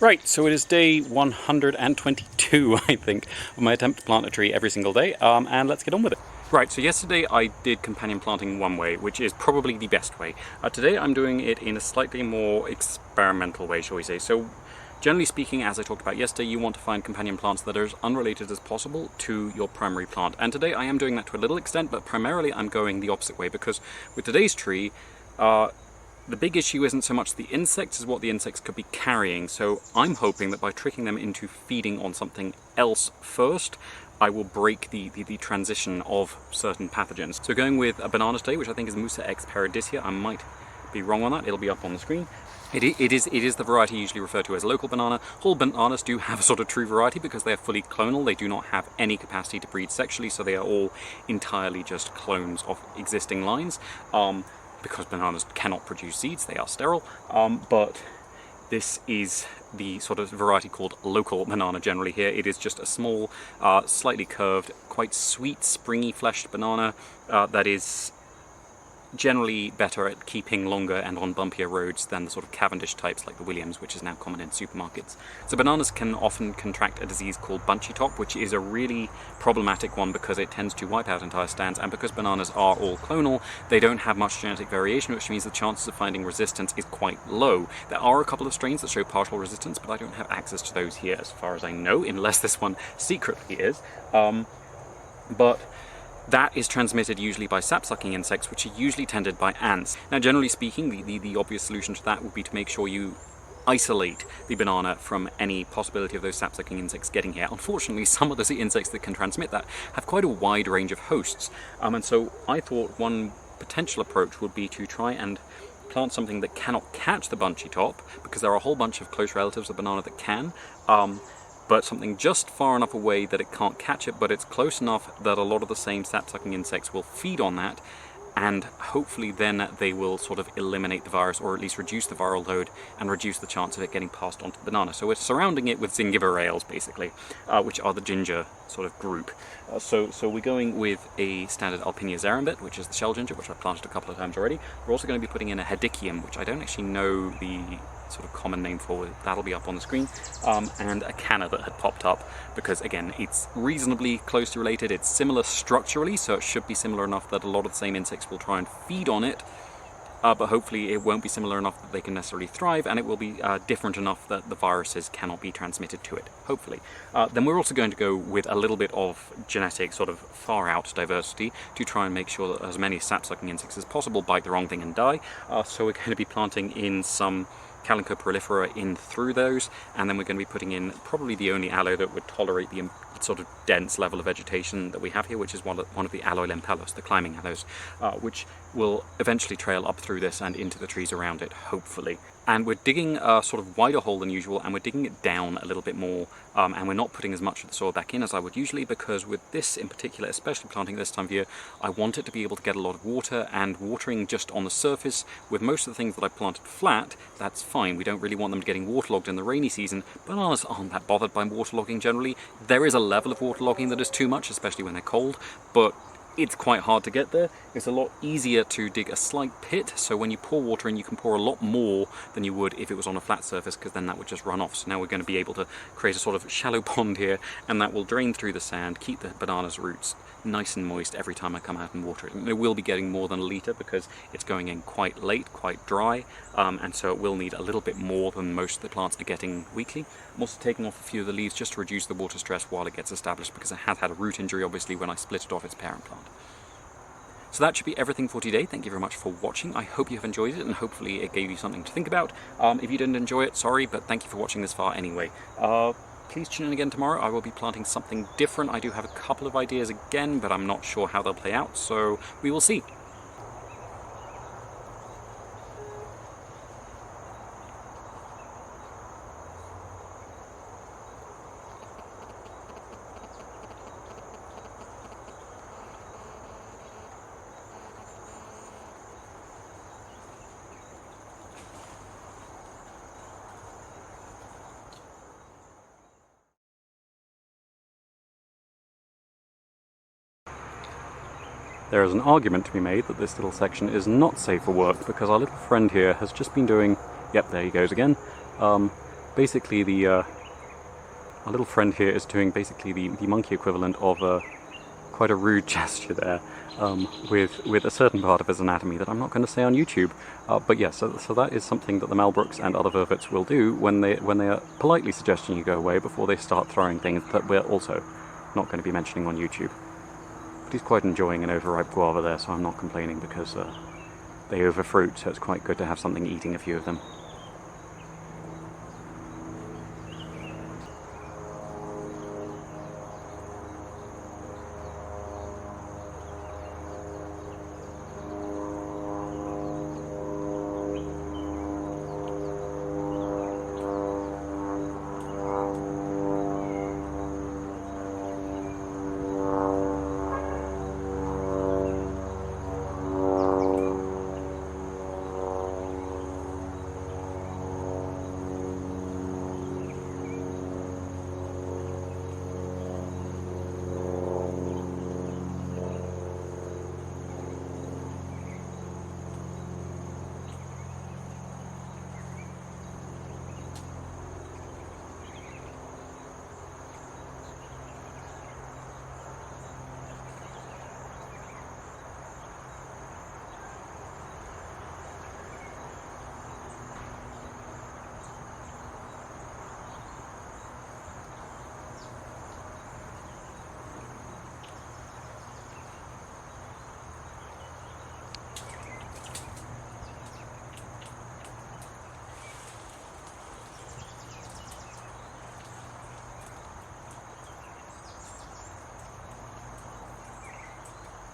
Right, so it is day 122, I think, of my attempt to plant a tree every single day, and let's get on with it. Right, so yesterday I did companion planting one way, which is probably the best way. Today I'm doing it in a slightly more experimental way, shall we say. So, generally speaking, as I talked about yesterday, you want to find companion plants that are as unrelated as possible to your primary plant. And today I am doing that to a little extent, but primarily I'm going the opposite way, because with today's tree, the big issue isn't so much the insects as what the insects could be carrying. So I'm hoping that by tricking them into feeding on something else first, I will break the transition of certain pathogens. So going with a banana today, which I think is Musa x paradisiaca, I might be wrong on that, it'll be up on the screen. It is the variety usually referred to as local banana. Whole bananas do have a sort of true variety because they are fully clonal. They do not have any capacity to breed sexually, so they are all entirely just clones of existing lines. Because bananas cannot produce seeds, they are sterile, but this is the sort of variety called local banana generally here. It is just a small, slightly curved, quite sweet, springy fleshed banana that is generally better at keeping longer and on bumpier roads than the sort of Cavendish types like the Williams, which is now common in supermarkets. So bananas can often contract a disease called bunchy top, which is a really problematic one because it tends to wipe out entire stands, and because bananas are all clonal, they don't have much genetic variation, which means the chances of finding resistance is quite low. There are a couple of strains that show partial resistance, but I don't have access to those here as far as I know, unless this one secretly is. But that is transmitted usually by sap-sucking insects, which are usually tended by ants. Now, generally speaking, the obvious solution to that would be to make sure you isolate the banana from any possibility of those sap-sucking insects getting here. Unfortunately, some of the insects that can transmit that have quite a wide range of hosts. And so I thought one potential approach would be to try and plant something that cannot catch the bunchy top, because there are a whole bunch of close relatives of banana that can, but something just far enough away that it can't catch it, but it's close enough that a lot of the same sap-sucking insects will feed on that, and hopefully then they will sort of eliminate the virus, or at least reduce the viral load and reduce the chance of it getting passed on to the banana. So we're surrounding it with zingiberales, basically, which are the ginger sort of group. So we're going with a standard Alpinia zarambit, which is the shell ginger, which I've planted a couple of times already. We're also going to be putting in a hedicium, which I don't actually know the sort of common name for it. That'll be up on the screen, and a canna that had popped up because, again, it's reasonably closely related. It's similar structurally, so it should be similar enough that a lot of the same insects will try and feed on it, but hopefully it won't be similar enough that they can necessarily thrive, and it will be different enough that the viruses cannot be transmitted to it, hopefully. Then we're also going to go with a little bit of genetic sort of far out diversity to try and make sure that as many sap-sucking insects as possible bite the wrong thing and die. So we're going to be planting in some Calico prolifera in through those, and then we're going to be putting in probably the only aloe that would tolerate the sort of dense level of vegetation that we have here, which is one of the Aloilempelos, the climbing aloes, which will eventually trail up through this and into the trees around it, hopefully. And we're digging a sort of wider hole than usual, and we're digging it down a little bit more, and we're not putting as much of the soil back in as I would usually, because with this in particular, especially planting this time of year, I want it to be able to get a lot of water, and watering just on the surface, with most of the things that I planted flat, that's fine. We don't really want them getting waterlogged in the rainy season. Bananas aren't that bothered by waterlogging generally. There is a level of waterlogging that is too much, especially when they're cold, but it's quite hard to get there. It's a lot easier to dig a slight pit, so when you pour water in, you can pour a lot more than you would if it was on a flat surface, because then that would just run off. So now we're going to be able to create a sort of shallow pond here, and that will drain through the sand, keep the banana's roots nice and moist every time I come out and water it. And it will be getting more than a litre because it's going in quite late, quite dry, and so it will need a little bit more than most of the plants are getting weekly. I'm also taking off a few of the leaves just to reduce the water stress while it gets established, because it has had a root injury obviously when I split it off its parent plant. So that should be everything for today. Thank you very much for watching. I hope you have enjoyed it, and hopefully it gave you something to think about. If you didn't enjoy it, sorry, but thank you for watching this far anyway. Please tune in again tomorrow. I will be planting something different. I do have a couple of ideas again, but I'm not sure how they'll play out, so we will see. There is an argument to be made that this little section is not safe for work because our little friend here has just been doing, yep, there he goes again, been basically our little friend here is doing basically the monkey equivalent of quite a rude gesture there, with a certain part of his anatomy that I'm not going to say on YouTube. But yeah, so that is something that the Malbrooks and other vervets will do when they are politely suggesting you go away before they start throwing things that we're also not going to be mentioning on YouTube. But he's quite enjoying an overripe guava there, so I'm not complaining, because they overfruit, so it's quite good to have something eating a few of them.